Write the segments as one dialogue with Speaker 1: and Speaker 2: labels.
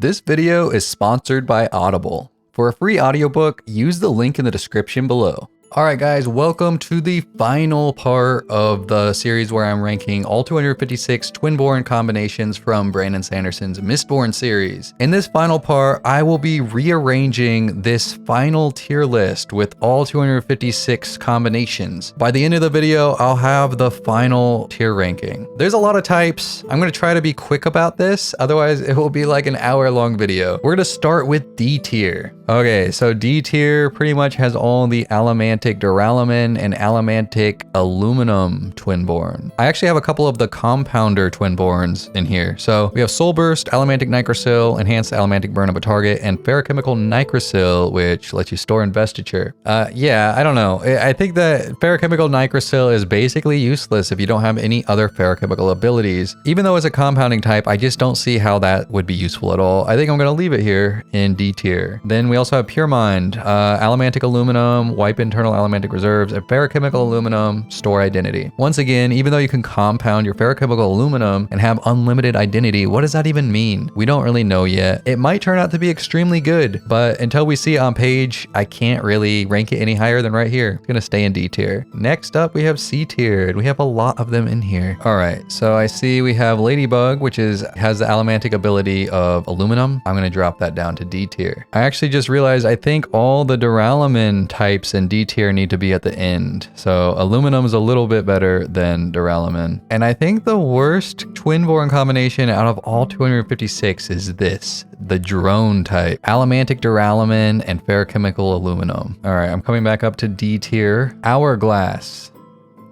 Speaker 1: This video is sponsored by Audible. For a free audiobook, use the link in the description below. Alright guys, welcome to the final part of the series where I'm ranking all 256 Twinborn combinations from Brandon Sanderson's Mistborn series. In this final part, I will be rearranging this final tier list with all 256 combinations. By the end of the video, I'll have the final tier ranking. There's a lot of types. I'm going to try to be quick about this, otherwise it will be like an hour-long video. We're going to start with D tier. Okay, so D tier pretty much has all the Alamantic duralumin and Alamantic aluminum Twinborn. I actually have a couple of the compounder Twinborns in here. So we have Soul Burst, Alamantic Nigrosyl, Enhanced Alamantic Burn of a Target, and Ferrochemical Nigrosyl, which lets you store investiture. Yeah, I don't know. I think that Ferrochemical Nigrosyl is basically useless if you don't have any other ferrochemical abilities. Even though it's a compounding type, I just don't see how that would be useful at all. I think I'm going to leave it here in D tier. Then we also have Pure Mind, Alamantic Aluminum, Wipe Internal Alamantic Reserves, and Ferrochemical Aluminum, Store Identity. Once again, even though you can compound your Ferrochemical Aluminum and have unlimited identity, what does that even mean? We don't really know yet. It might turn out to be extremely good, but until we see it on page, I can't really rank it any higher than right here. It's gonna stay in D tier. Next up, we have C tier, and we have a lot of them in here. All right, so I see we have Ladybug, which has the Alamantic ability of aluminum. I'm gonna drop that down to D tier. I actually just realized I think all the duralumin types in D tier need to be at the end. So aluminum is a little bit better than duralumin. And I think the worst Twinborn combination out of all 256 is this, the drone type. Alamantic duralumin and ferrochemical aluminum. All right, I'm coming back up to D tier. Hourglass.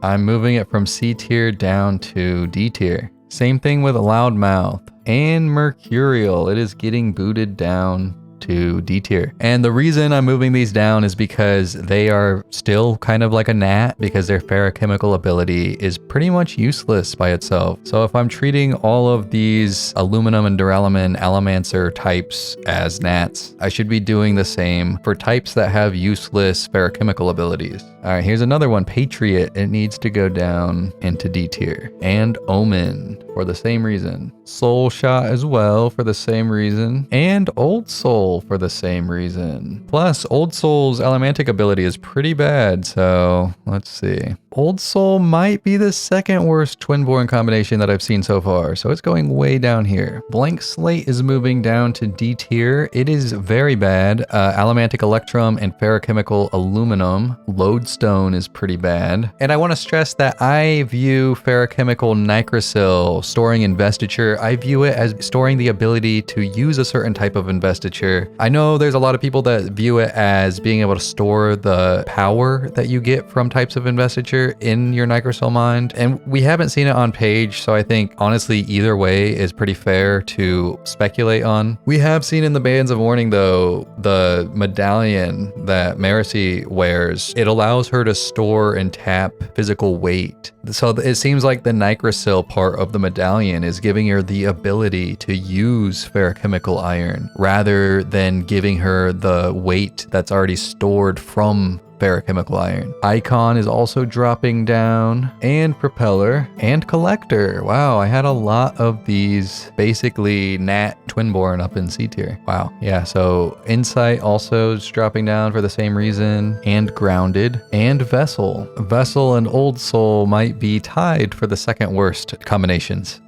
Speaker 1: I'm moving it from C tier down to D tier. Same thing with Loudmouth and Mercurial. It is getting booted down to D tier. And the reason I'm moving these down is because they are still kind of like a gnat, because their ferrochemical ability is pretty much useless by itself. So if I'm treating all of these aluminum and duralumin Alamancer types as gnats, I should be doing the same for types that have useless ferrochemical abilities. All right, here's another one, Patriot. It needs to go down into D tier. And Omen for the same reason. Soul Shot as well for the same reason. And Old Soul for the same reason. Plus, Old Soul's Alamantic ability is pretty bad, so let's see. Old Soul might be the second worst Twinborn combination that I've seen so far, so it's going way down here. Blank Slate is moving down to D tier. It is very bad. Alamantic Electrum and Ferrochemical Aluminum. Lodestone is pretty bad. And I want to stress that I view Ferrochemical Nigrosyl, storing investiture, I view it as storing the ability to use a certain type of investiture. I know there's a lot of people that view it as being able to store the power that you get from types of investiture in your Nigrosyl mind, and we haven't seen it on page, so I think honestly either way is pretty fair to speculate on. We have seen in the Bands of Warning though, the medallion that LaMaery wears, it allows her to store and tap physical weight. So it seems like the Nigrosyl part of the medallion is giving her the ability to use ferrochemical iron rather than giving her the weight that's already stored from ferrochemical iron. Icon is also dropping down, and Propeller and Collector. Wow, I had a lot of these basically Nat Twinborn up in C tier. Wow. Yeah, so Insight also is dropping down for the same reason, and Grounded, and Vessel. Vessel and Old Soul might be tied for the second worst combinations.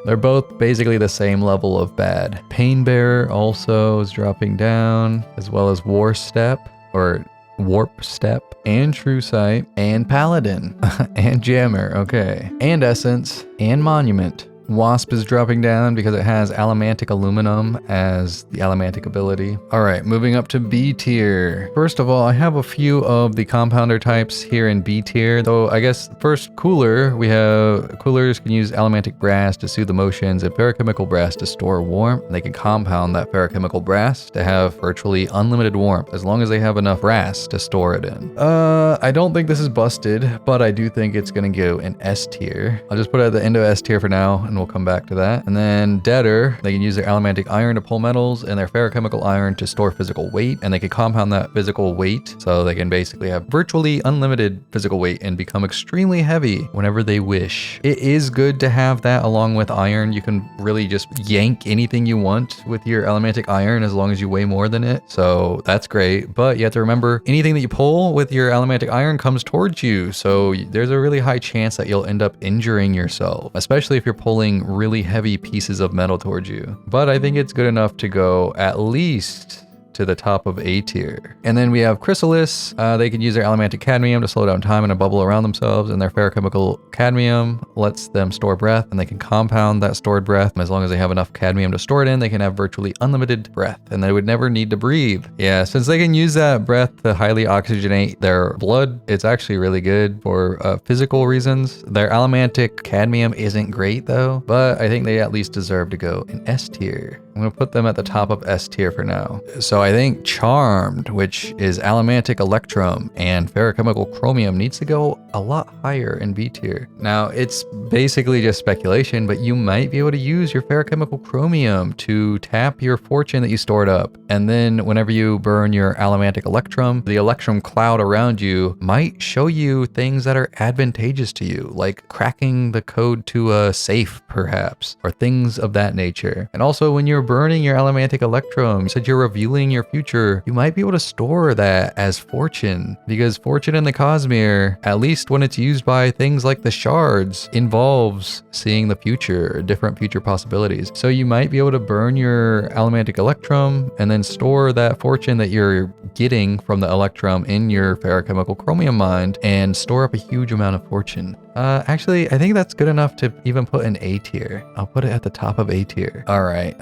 Speaker 1: They're both basically the same level of bad. Painbearer also is dropping down, as well as War Step, or Warp Step, and True Sight, and Paladin, and Jammer, okay, and Essence, and Monument. Wasp is dropping down because it has Alamantic Aluminum as the Alamantic ability. All right, moving up to B tier. First of all, I have a few of the compounder types here in B tier, though I guess first Cooler. We have Coolers can use Alamantic Brass to soothe emotions and Ferrochemical Brass to store warmth. They can compound that Ferrochemical Brass to have virtually unlimited warmth as long as they have enough brass to store it in. I don't think this is busted, but I do think it's gonna go in S tier. I'll just put it at the end of S tier for now. and we'll come back to that. And then Deader, they can use their allomantic iron to pull metals and their ferrochemical iron to store physical weight, and they can compound that physical weight, so they can basically have virtually unlimited physical weight and become extremely heavy whenever they wish. It is good to have that along with iron. You can really just yank anything you want with your allomantic iron as long as you weigh more than it, so that's great. But you have to remember, anything that you pull with your allomantic iron comes towards you, so there's a really high chance that you'll end up injuring yourself, especially if you're pulling really heavy pieces of metal towards you. But I think it's good enough to go at least to the top of A tier. And then we have Chrysalis. They can use their allomantic cadmium to slow down time in a bubble around themselves, and their ferrochemical cadmium lets them store breath, and they can compound that stored breath. As long as they have enough cadmium to store it in, they can have virtually unlimited breath, and they would never need to breathe. Yeah, since they can use that breath to highly oxygenate their blood, it's actually really good for physical reasons. Their allomantic cadmium isn't great though, but I think they at least deserve to go in S tier. I'm gonna put them at the top of S tier for now. So I think Charmed, which is allomantic electrum and ferrochemical chromium, needs to go a lot higher in B tier. Now it's basically just speculation, but you might be able to use your ferrochemical chromium to tap your fortune that you stored up. And then whenever you burn your allomantic electrum, the electrum cloud around you might show you things that are advantageous to you, like cracking the code to a safe perhaps, or things of that nature. And also when you're burning your allomantic electrum, you said you're revealing your future, you might be able to store that as fortune, because fortune in the Cosmere, at least when it's used by things like the shards, involves seeing the future, different future possibilities. So you might be able to burn your allomantic electrum and then store that fortune that you're getting from the electrum in your ferrochemical chromium mine and store up a huge amount of fortune. Actually, I think that's good enough to even put in A tier. I'll put it at the top of A tier. All right.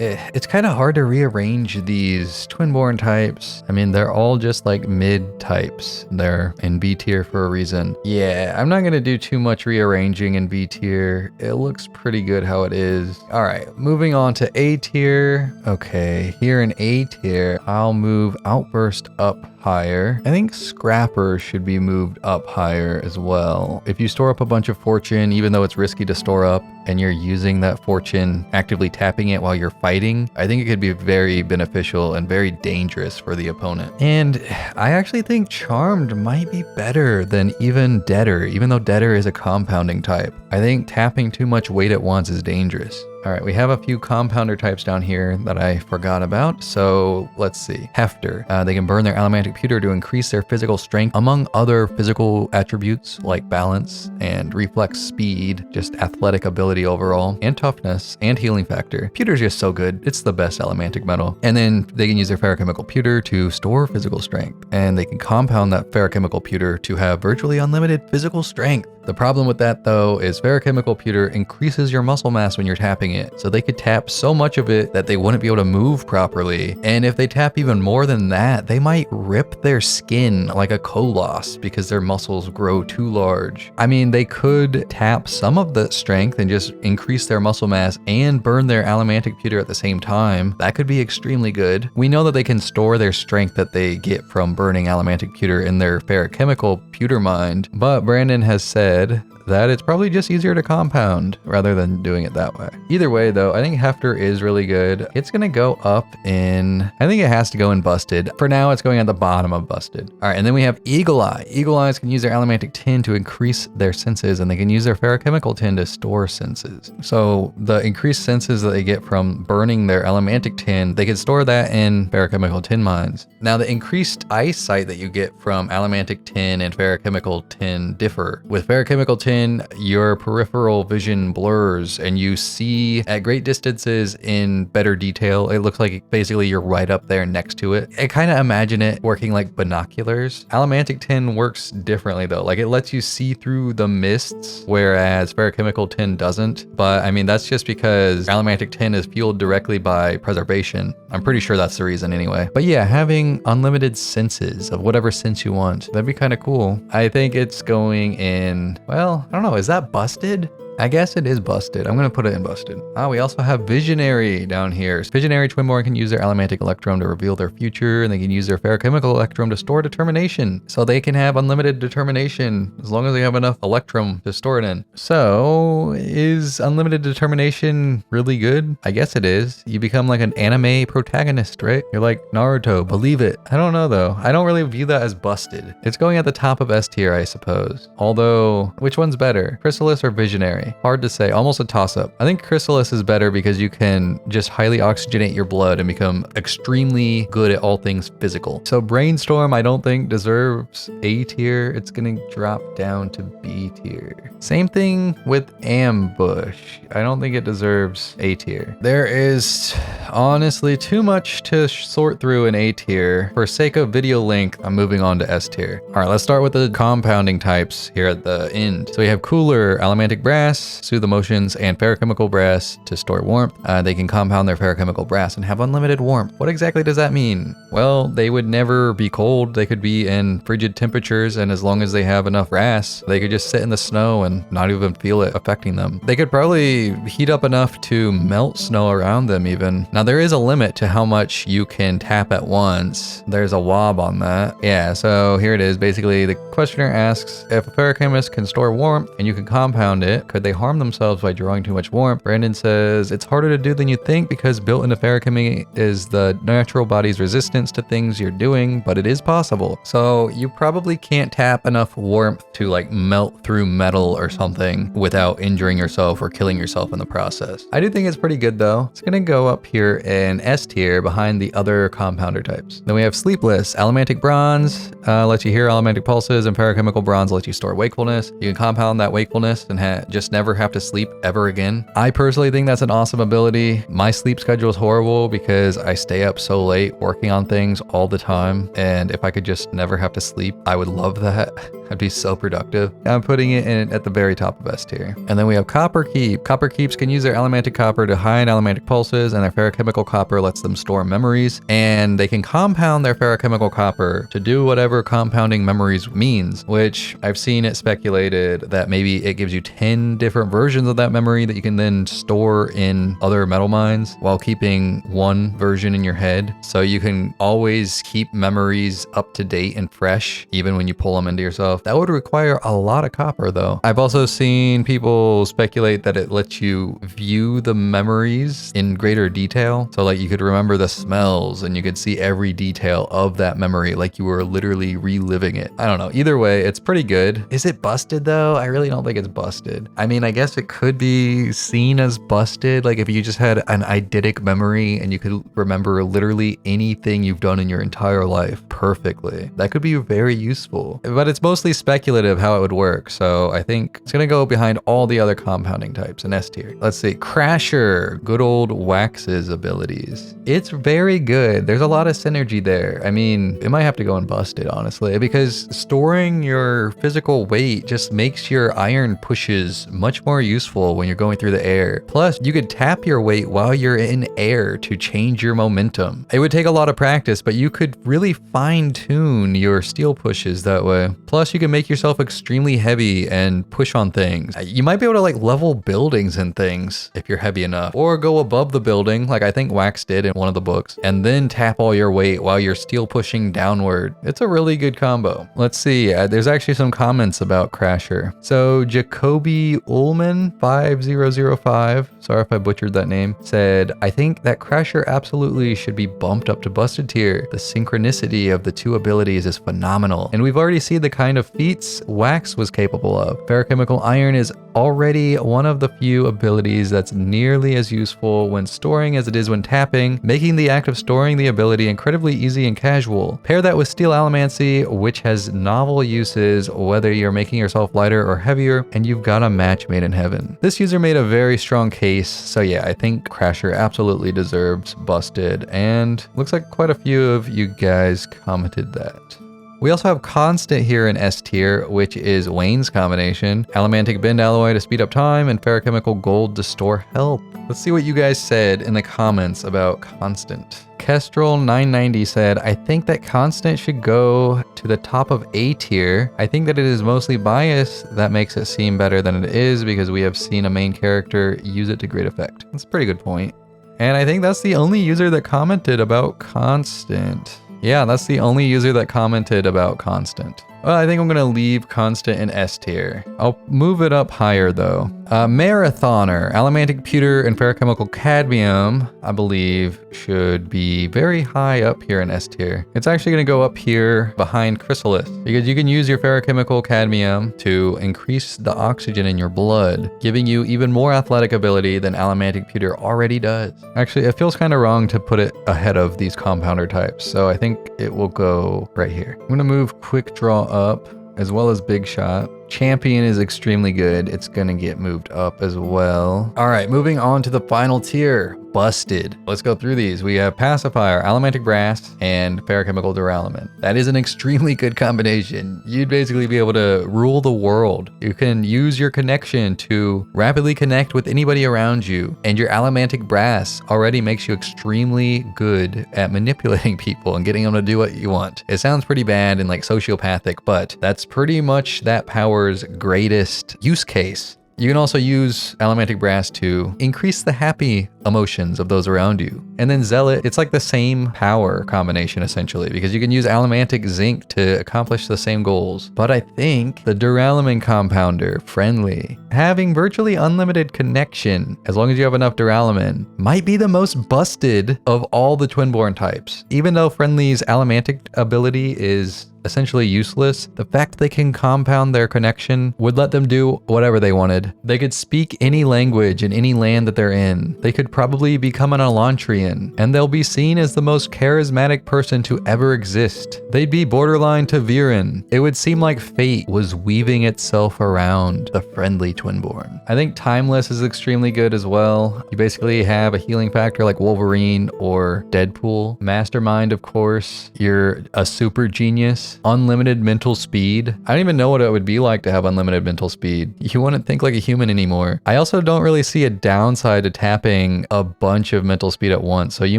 Speaker 1: It's kind of hard to rearrange these Twinborn types. I mean, they're all just like mid types. They're in B tier for a reason. Yeah, I'm not going to do too much rearranging in B tier. It looks pretty good how it is. All right, moving on to A tier. Okay, here in A tier, I'll move Outburst up higher. I think Scrapper should be moved up higher as well. If you store up a bunch of fortune, even though it's risky to store up, and you're using that fortune, actively tapping it while you're fighting, I think it could be very beneficial and very dangerous for the opponent. And I actually think Charmed might be better than even Deader, even though Deader is a compounding type. I think tapping too much weight at once is dangerous. All right, we have a few compounder types down here that I forgot about. So let's see. Hefter. They can burn their allomantic pewter to increase their physical strength, among other physical attributes like balance and reflex speed, just athletic ability overall, and toughness and healing factor. Pewter's just so good. It's the best allomantic metal. And then they can use their ferrochemical pewter to store physical strength, and they can compound that ferrochemical pewter to have virtually unlimited physical strength. The problem with that though is ferrochemical pewter increases your muscle mass when you're tapping it, so they could tap so much of it that they wouldn't be able to move properly. And if they tap even more than that, they might rip their skin like a coloss because their muscles grow too large. I mean, they could tap some of the strength and just increase their muscle mass and burn their allomantic pewter at the same time. That could be extremely good. We know that they can store their strength that they get from burning allomantic pewter in their ferrochemical pewter mine, but Brandon has said that it's probably just easier to compound rather than doing it that way. Either way though, I think Hefter is really good. It's gonna go up in, I think it has to go in Busted. For now, it's going at the bottom of Busted. All right, and then we have Eagle Eye. Eagle Eyes can use their allomantic tin to increase their senses, and they can use their ferrochemical tin to store senses. So the increased senses that they get from burning their allomantic tin, they can store that in ferrochemical tin mines. Now the increased eyesight that you get from allomantic tin and ferrochemical tin differ. With ferrochemical tin, your peripheral vision blurs and you see at great distances in better detail. It looks like basically you're right up there next to it. I kind of imagine it working like binoculars. Allomantic tin works differently though. Like it lets you see through the mists, whereas ferrochemical tin doesn't. But I mean, that's just because allomantic tin is fueled directly by preservation. I'm pretty sure that's the reason anyway. But yeah, having unlimited senses of whatever sense you want, that'd be kind of cool. I think it's going in, well, I don't know, is that Busted? I guess it is busted. I'm gonna put it in busted. We also have Visionary down here. Visionary Twinborn can use their Allomantic Electrum to reveal their future, and they can use their Ferrochemical Electrum to store determination. So they can have unlimited determination as long as they have enough Electrum to store it in. So is unlimited determination really good? I guess it is. You become like an anime protagonist, right? You're like Naruto, believe it. I don't know though. I don't really view that as busted. It's going at the top of S tier, I suppose. Although, which one's better? Chrysalis or Visionary? Hard to say, almost a toss-up. I think Chrysalis is better because you can just highly oxygenate your blood and become extremely good at all things physical. So Brainstorm, I don't think deserves A tier. It's gonna drop down to B tier. Same thing with Ambush. I don't think it deserves A tier. There is honestly too much to sort through in A tier. For sake of video length, I'm moving on to S tier. All right, let's start with the compounding types here at the end. So we have Cooler, Allomantic Brass, Soothe Emotions, and Ferrochemical Brass to store warmth. They can compound their Ferrochemical Brass and have unlimited warmth. What exactly does that mean? Well, they would never be cold. They could be in frigid temperatures, and as long as they have enough brass, they could just sit in the snow and not even feel it affecting them. They could probably heat up enough to melt snow around them even. Now there is a limit to how much you can tap at once. There's a wob on that. Yeah, so here it is. Basically, the questioner asks, if a ferrochemist can store warmth and you can compound it, could they harm themselves by drawing too much warmth? Brandon says, it's harder to do than you think because built into ferrochemy is the natural body's resistance to things you're doing, but it is possible. So you probably can't tap enough warmth to like melt through metal or something without injuring yourself or killing yourself in the process. I do think it's pretty good though. It's gonna go up here in S tier behind the other compounder types. Then we have Sleepless. Allomantic Bronze lets you hear allomantic pulses, and Ferrochemical Bronze lets you store wakefulness. You can compound that wakefulness and just never have to sleep ever again. I personally think that's an awesome ability. My sleep schedule is horrible because I stay up so late working on things all the time, and if I could just never have to sleep, I would love that. I'd be so productive. I'm putting it in at the very top of S tier. And then we have Copper Keep. Copper Keeps can use their Allomantic Copper to hide allomantic pulses, and their Ferrochemical Copper lets them store memories. And they can compound their Ferrochemical Copper to do whatever compounding memories means, which I've seen it speculated that maybe it gives you 10 different versions of that memory that you can then store in other metal mines while keeping one version in your head. So you can always keep memories up to date and fresh, even when you pull them into yourself. That would require a lot of copper though. I've also seen people speculate that it lets you view the memories in greater detail. So like you could remember the smells and you could see every detail of that memory like you were literally reliving it. I don't know. Either way, it's pretty good. Is it busted though? I really don't think it's busted. I mean, I guess it could be seen as busted. Like if you just had an eidetic memory and you could remember literally anything you've done in your entire life perfectly. That could be very useful, but it's mostly speculative how it would work. So I think it's gonna go behind all the other compounding types in S tier. Let's see, Crasher, good old Wax's abilities. It's very good. There's a lot of synergy there. I mean, it might have to go in busted, honestly, because storing your physical weight just makes your iron pushes much more useful when you're going through the air. Plus, you could tap your weight while you're in air to change your momentum. It would take a lot of practice, but you could really fine tune your steel pushes that way. Plus, you can make yourself extremely heavy and push on things. You might be able to like level buildings and things if you're heavy enough, or go above the building like I think Wax did in one of the books, and then tap all your weight while you're steel pushing downward. It's a really good combo. Let's see, there's actually some comments about Crasher. So Jacoby Ullman 5005, sorry if I butchered that name, said, I think that Crasher absolutely should be bumped up to busted tier. The synchronicity of the two abilities is phenomenal, and we've already seen the kind of feats Wax was capable of. Ferrochemical Iron is already one of the few abilities that's nearly as useful when storing as it is when tapping, making the act of storing the ability incredibly easy and casual. Pair that with Steel Allomancy, which has novel uses whether you're making yourself lighter or heavier, and you've got a match made in heaven. This user made a very strong case, so yeah, I think Crasher absolutely deserves busted, and looks like quite a few of you guys commented that. We also have Constant here in S tier, which is Wayne's combination. Allomantic Bend Alloy to speed up time and Ferrochemical Gold to store health. Let's see what you guys said in the comments about Constant. Kestrel 990 said, I think that Constant should go to the top of A tier. I think that it is mostly bias that makes it seem better than it is because we have seen a main character use it to great effect. That's a pretty good point. And I think that's the only user that commented about Constant. Yeah, that's the only user that commented about Constant. Well, I think I'm gonna leave Constant in S tier. I'll move it up higher though. Marathoner, Allomantic Pewter and Ferrochemical Cadmium, I believe should be very high up here in S tier. It's actually gonna go up here behind Chrysalis because you can use your Ferrochemical Cadmium to increase the oxygen in your blood, giving you even more athletic ability than Allomantic Pewter already does. Actually, it feels kind of wrong to put it ahead of these compounder types, so I think it will go right here. I'm gonna move Quick Draw up as well as Big Shot. Champion is extremely good. It's gonna get moved up as well. All right, moving on to the final tier, Busted. Let's go through these. We have Pacifier, Allomantic Brass, and Ferrochemical Duralumin. That is an extremely good combination. You'd basically be able to rule the world. You can use your connection to rapidly connect with anybody around you, and your Allomantic Brass already makes you extremely good at manipulating people and getting them to do what you want. It sounds pretty bad and like sociopathic, but that's pretty much that power's greatest use case. You can also use Allomantic Brass to increase the happy emotions of those around you. And then Zealot, it's like the same power combination essentially, because you can use Allomantic Zinc to accomplish the same goals. But I think the Duralumin compounder, Friendly, having virtually unlimited connection, as long as you have enough Duralumin, might be the most busted of all the Twinborn types. Even though Friendly's Allomantic ability is essentially useless, the fact they can compound their connection would let them do whatever they wanted. They could speak any language in any land that they're in. They could probably become an Elantrian, and they'll be seen as the most charismatic person to ever exist. They'd be borderline to Viren. It would seem like fate was weaving itself around the friendly Twinborn. I think Timeless is extremely good as well. You basically have a healing factor like Wolverine or Deadpool. Mastermind, of course. You're a super genius. Unlimited mental speed. I don't even know what it would be like to have unlimited mental speed. You wouldn't think like a human anymore. I also don't really see a downside to tapping a bunch of mental speed at once. So you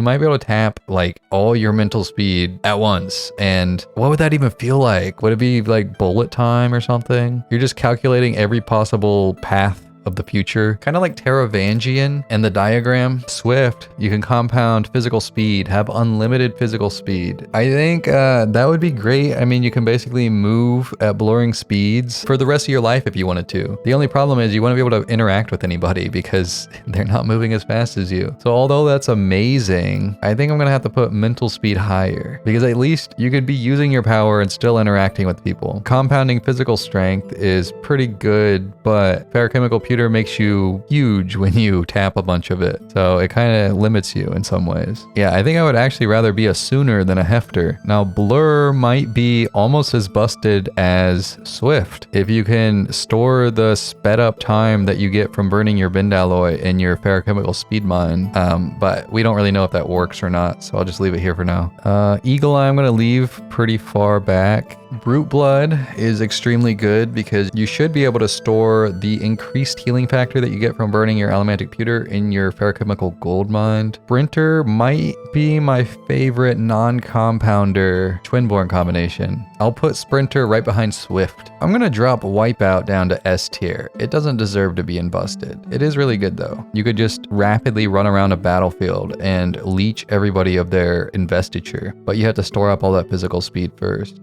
Speaker 1: might be able to tap like all your mental speed at once. And what would that even feel like? Would it be like bullet time or something? You're just calculating every possible path of the future, kind of like Teravangian and the diagram. Swift, you can compound physical speed, have unlimited physical speed. I think that would be great. I mean, you can basically move at blurring speeds for the rest of your life if you wanted to. The only problem is you want to be able to interact with anybody because they're not moving as fast as you. So although that's amazing, I think I'm gonna have to put mental speed higher because at least you could be using your power and still interacting with people. Compounding physical strength is pretty good, but Ferrochemical Pewter makes you huge when you tap a bunch of it. So it kind of limits you in some ways. Yeah, I think I would actually rather be a Sooner than a Hefter. Now, Blur might be almost as busted as Swift if you can store the sped up time that you get from burning your Bend Alloy in your Ferrochemical Speed Mine. But we don't really know if that works or not, so I'll just leave it here for now. Eagle Eye I'm going to leave pretty far back. Brute Blood is extremely good because you should be able to store the increased healing factor that you get from burning your Allomantic Pewter in your Ferrochemical Gold Mine. Sprinter might be my favorite non-compounder Twinborn combination. I'll put Sprinter right behind Swift. I'm going to drop Wipeout down to S tier. It doesn't deserve to be in Busted. It is really good though. You could just rapidly run around a battlefield and leech everybody of their investiture, but you have to store up all that physical speed first.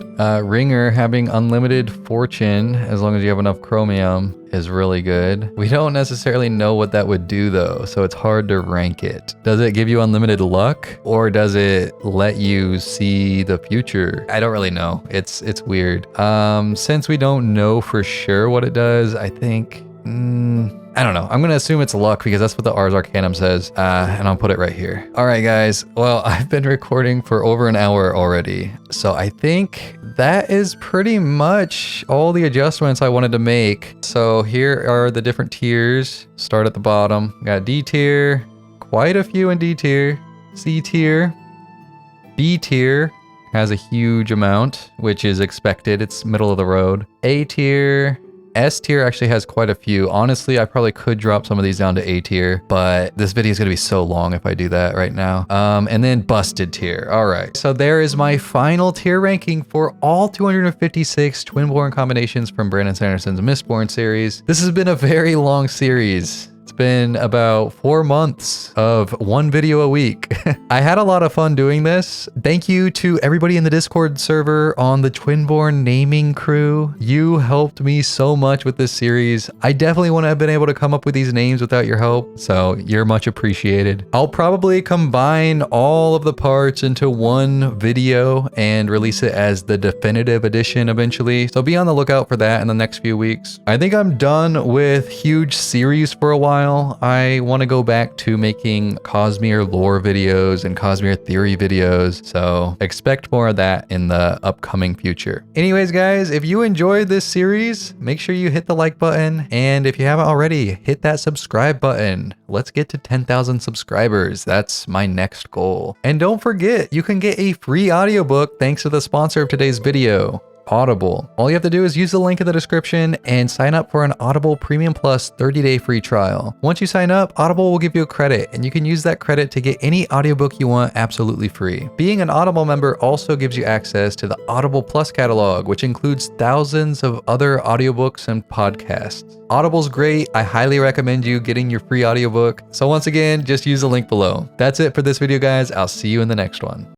Speaker 1: Ringer having unlimited fortune as long as you have enough chromium is really good. We don't necessarily know what that would do though, so it's hard to rank it. Does it give you unlimited luck or does it let you see the future? I don't really know. It's weird. Since we don't know for sure what it does, I think I don't know. I'm going to assume it's luck because that's what the Ars Arcanum says, and I'll put it right here. All right, guys. Well, I've been recording for over an hour already, so I think that is pretty much all the adjustments I wanted to make. So here are the different tiers. Start at the bottom. We got D tier, quite a few in D tier, C tier, B tier, has a huge amount, which is expected. It's middle of the road. A tier. S tier actually has quite a few. Honestly, I probably could drop some of these down to A tier, but this video is going to be so long if I do that right now. And then busted tier. All right. So there is my final tier ranking for all 256 Twinborn combinations from Brandon Sanderson's Mistborn series. This has been a very long series. It's been about 4 months of one video a week. I had a lot of fun doing this. Thank you to everybody in the Discord server on the Twinborn naming crew. You helped me so much with this series. I definitely wouldn't have been able to come up with these names without your help, so you're much appreciated. I'll probably combine all of the parts into one video and release it as the definitive edition eventually, so be on the lookout for that in the next few weeks. I think I'm done with huge series for a while. I want to go back to making Cosmere lore videos and Cosmere theory videos, so expect more of that in the upcoming future. Anyways, guys, if you enjoyed this series, make sure you hit the like button, and if you haven't already, hit that subscribe button. Let's get to 10,000 subscribers. That's my next goal. And don't forget, you can get a free audiobook thanks to the sponsor of today's video, Audible. All you have to do is use the link in the description and sign up for an Audible Premium Plus 30-day free trial. Once you sign up, Audible will give you a credit, and you can use that credit to get any audiobook you want absolutely free. Being an Audible member also gives you access to the Audible Plus catalog, which includes thousands of other audiobooks and podcasts. Audible's great. I highly recommend you getting your free audiobook. So once again, just use the link below. That's it for this video, guys. I'll see you in the next one.